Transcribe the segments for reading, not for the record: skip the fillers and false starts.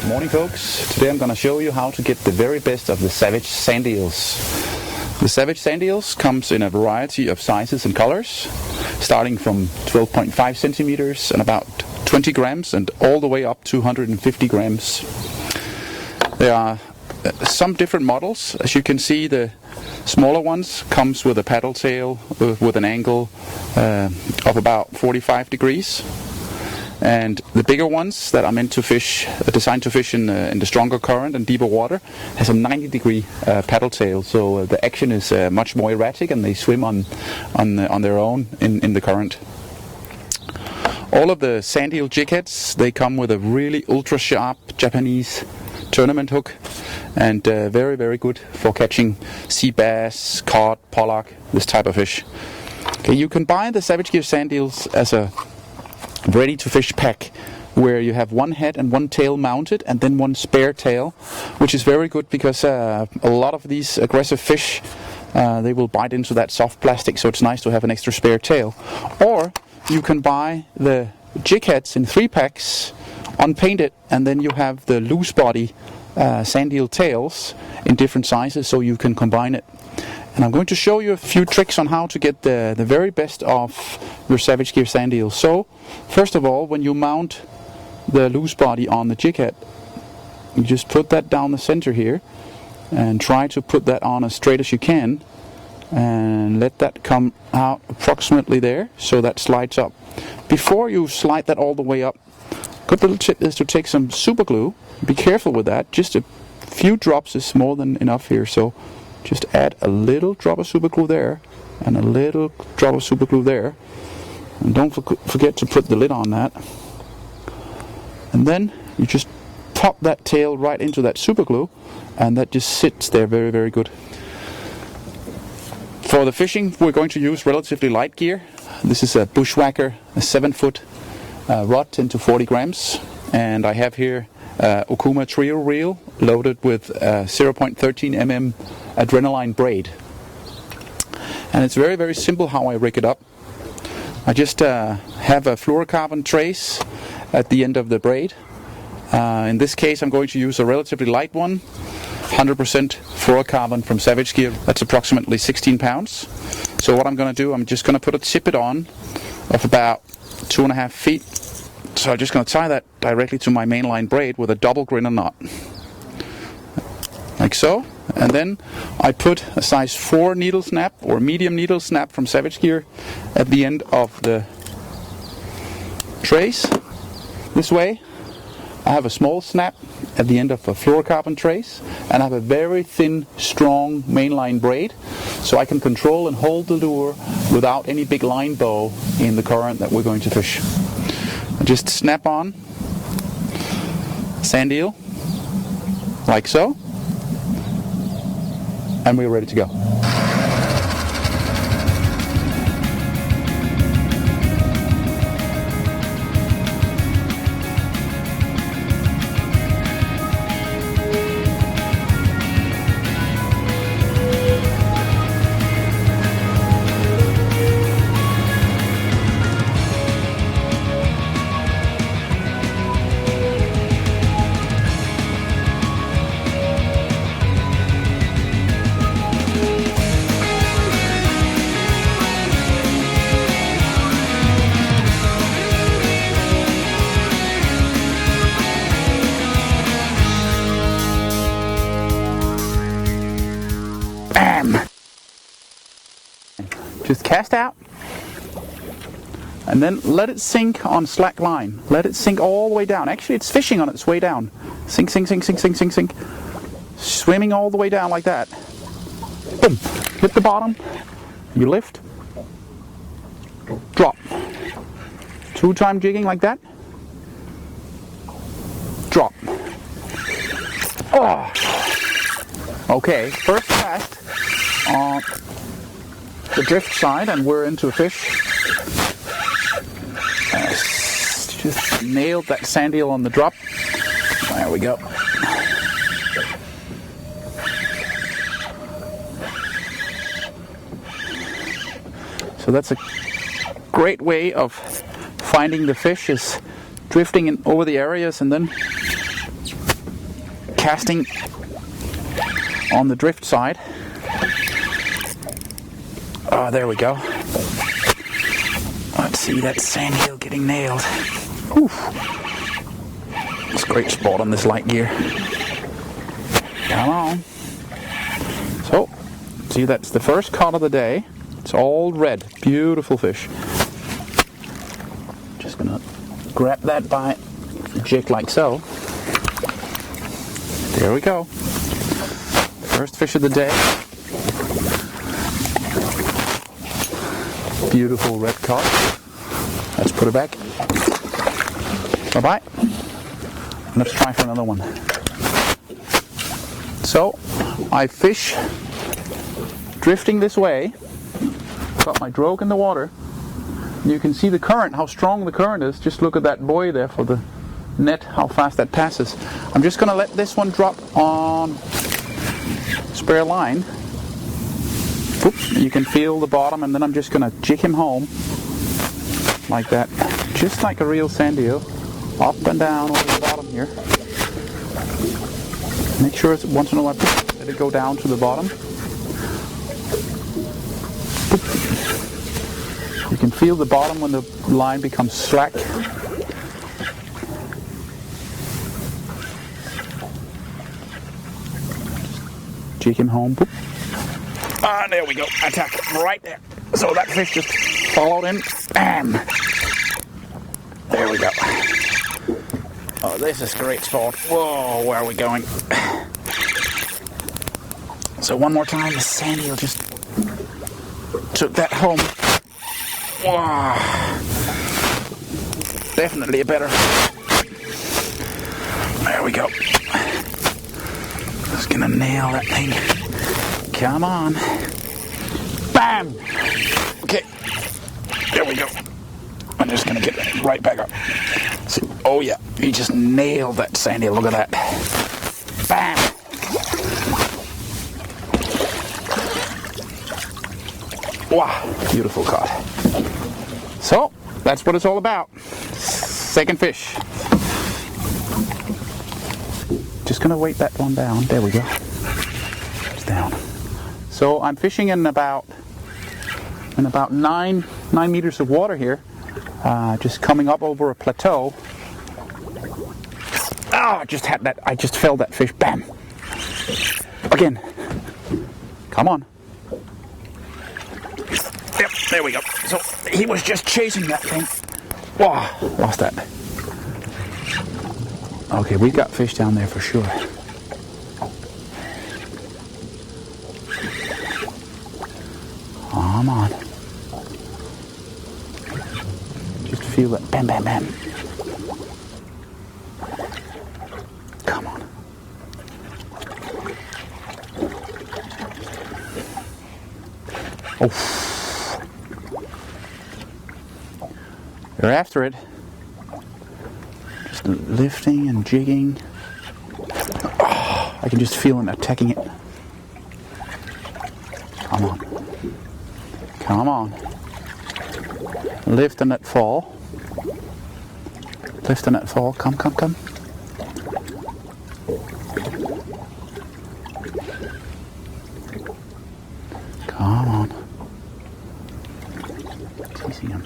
Morning folks, today I'm going to show you how to get the very best of the Savage Sandeels. The Savage Sandeels comes in a variety of sizes and colors, starting from 12.5 centimeters and about 20 grams and all the way up to 150 grams. There are some different models. As you can see, the smaller ones comes with a paddle tail with an angle of about 45 degrees. And the bigger ones that are meant to fish, designed to fish in the stronger current and deeper water, has a 90-degree paddle tail. So the action is much more erratic, and they swim on their own in the current. All of the Sandeel jig heads, they come with a really ultra sharp Japanese tournament hook, and very, very good for catching sea bass, cod, pollock, this type of fish. Okay, you can buy the Savage Gears Sandeels as a ready-to-fish pack, where you have one head and one tail mounted and then one spare tail, which is very good because a lot of these aggressive fish, they will bite into that soft plastic, so it's nice to have an extra spare tail. Or you can buy the jig heads in 3 packs, unpainted, and then you have the loose body Sandeel tails in different sizes, so you can combine it. And I'm going to show you a few tricks on how to get the very best of your Savage Gears Sandeel. So, first of all, when you mount the loose body on the jig head, you just put that down the center here and try to put that on as straight as you can, and let that come out approximately there, so that slides up. Before you slide that all the way up, a good little tip is to take some super glue. Be careful with that. Just a few drops is more than enough here, so just add a little drop of super glue there and a little drop of super glue there, and don't forget to put the lid on that. And then you just pop that tail right into that super glue, and that just sits there very, very good. For the fishing, we're going to use relatively light gear. This is a Bushwhacker, a 7-foot rod, 10 to 40 grams, and I have here Okuma Trio reel loaded with 0.13 mm adrenaline braid. And it's very, very simple how I rig it up. I just have a fluorocarbon trace at the end of the braid. In this case I'm going to use a relatively light one, 100% fluorocarbon from Savage Gear. That's approximately 16 pounds. So what I'm going to do, I'm just going to put a tippet on of about 2.5 feet. So I'm just going to tie that directly to my mainline braid with a double grinner knot, like so. And then I put a size 4 needle snap or medium needle snap from Savage Gear at the end of the trace. This way I have a small snap at the end of a fluorocarbon trace, and I have a very thin, strong mainline braid, so I can control and hold the lure without any big line bow in the current that we're going to fish. I just snap on Sandeel like so, and we're ready to go. Just cast out and then let it sink on slack line. Let it sink all the way down. Actually, it's fishing on its way down. Sink, sink, sink, sink, sink, sink, sink. Swimming all the way down like that. Boom. Hit the bottom. You lift. Drop. 2-time jigging like that. Drop. Oh. Okay, first cast on the drift side, and we're into a fish. Just nailed that Sandeel on the drop. There we go. So that's a great way of finding the fish, is drifting in over the areas and then casting on the drift side. Oh, there we go. Let's see that sandeel getting nailed. Oof. It's a great spot on this light gear. Come on. So, see, that's the first caught of the day. It's all red. Beautiful fish. Just gonna grab that by jig like so. There we go. First fish of the day. Beautiful red cod. Let's put it back. Bye-bye. Let's try for another one. So, I fish drifting this way. Got my drogue in the water. You can see the current, how strong the current is. Just look at that buoy there for the net, how fast that passes. I'm just going to let this one drop on spare line. Oop, you can feel the bottom, and then I'm just going to jig him home like that, just like a real sandeel, up and down over the bottom here. Make sure it's once in a while, let it go down to the bottom. You can feel the bottom when the line becomes slack. Jig him home. Boop. Ah, there we go. Attack right there. So that fish just followed in. Bam! There we go. Oh, this is a great spot. Whoa, where are we going? So one more time, the sandeel just took that home. Wow. Definitely a better. There we go. Just gonna nail that thing. Come on. Bam! Okay. There we go. I'm just gonna get that right back up. See. Oh yeah, he just nailed that sandeel. Look at that. Bam! Wow, beautiful cod. So, that's what it's all about. Second fish. Just gonna weight that one down. There we go. It's down. So I'm fishing in about 9 meters of water here. Just coming up over a plateau. Oh, I just had that. I just felt that fish. Bam! Again. Come on. Yep, there we go. So he was just chasing that thing. Wow, lost that. Okay, we've got fish down there for sure. Come on. Just feel that bam, bam, bam. Come on. Oh. They're after it. Just lifting and jigging. Oh, I can just feel them attacking it. Come on. Come on. Lift and let fall. Lift and let fall. Come, come, come. Come on. Teasing him.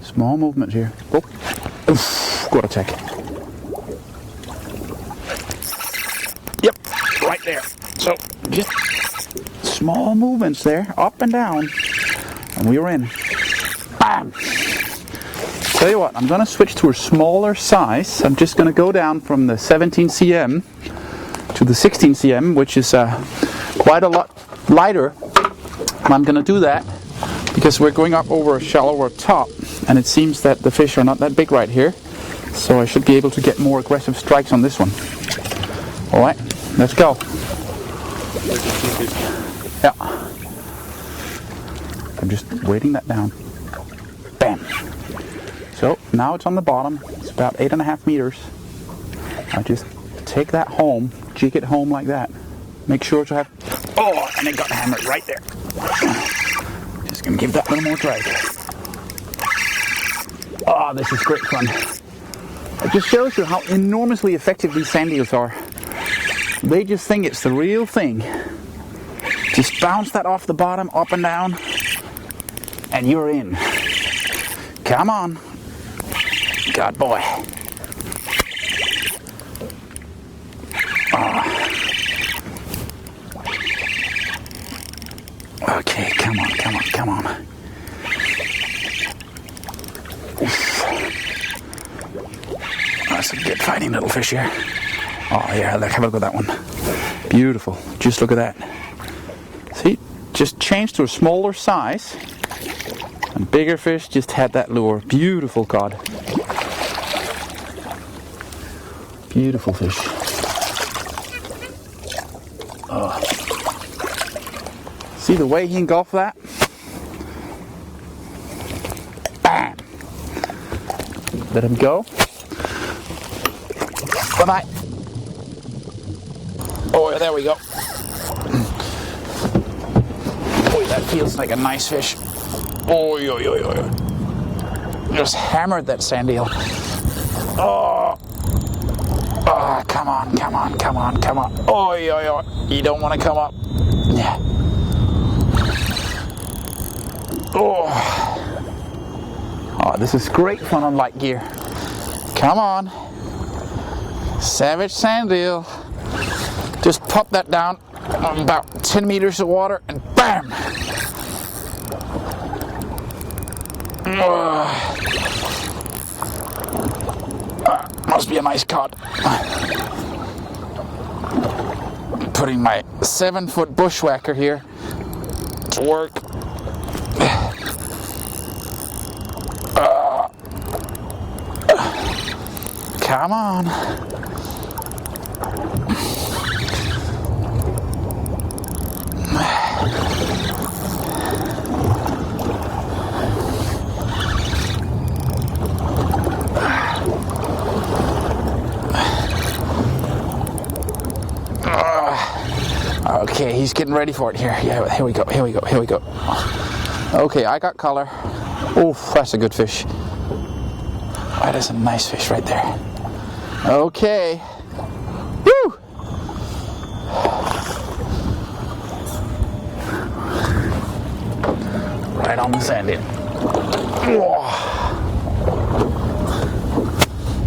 Small movement here. Oh, oof, got a attack. Yep, right there. So just small movements there, up and down, and we were in. Bam! Tell you what, I'm going to switch to a smaller size. I'm just going to go down from the 17 cm to the 16 cm, which is quite a lot lighter. And I'm going to do that because we're going up over a shallower top, and it seems that the fish are not that big right here, so I should be able to get more aggressive strikes on this one. Alright, let's go. Yeah. I'm just weighting that down. Bam. So now it's on the bottom. It's about 8.5 meters. I just take that home, jig it home like that. Make sure to have... Oh, and it got hammered right there. Just gonna give that a little more drag. Oh, this is great fun. It just shows you how enormously effective these Sandeels are. They just think it's the real thing. Just bounce that off the bottom, up and down, and you're in. Come on. God boy. Oh. Okay, come on, come on, come on. Oof. That's a good fighting little fish here. Oh yeah, look, have a look at that one. Beautiful. Just look at that. See, just changed to a smaller size. And bigger fish just had that lure. Beautiful cod. Beautiful fish. Oh. See the way he engulfed that? Bam! Let him go. Bye-bye. Oh, there we go. Oh, that feels like a nice fish. Oh, yo, yo, yo, yo. Just hammered that Sandeel. Oh. Oh, come on, come on, come on, come on. Oh, yo, yo. You don't want to come up. Yeah. Oh. Oh, this is great fun on light gear. Come on. Savage Sandeel. Just pop that down on about 10 meters of water and bam! Must be a nice cod. Putting my 7-foot bushwhacker here to work. Come on. Okay, he's getting ready for it here. Yeah, here we go, here we go, here we go. Okay, I got color. Oh, that's a good fish. That is a nice fish right there. Okay. Woo! Right on the Sandeel.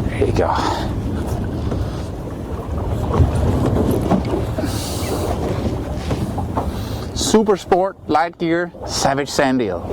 There you go. Super Sport Light Gear Savage Sandeel.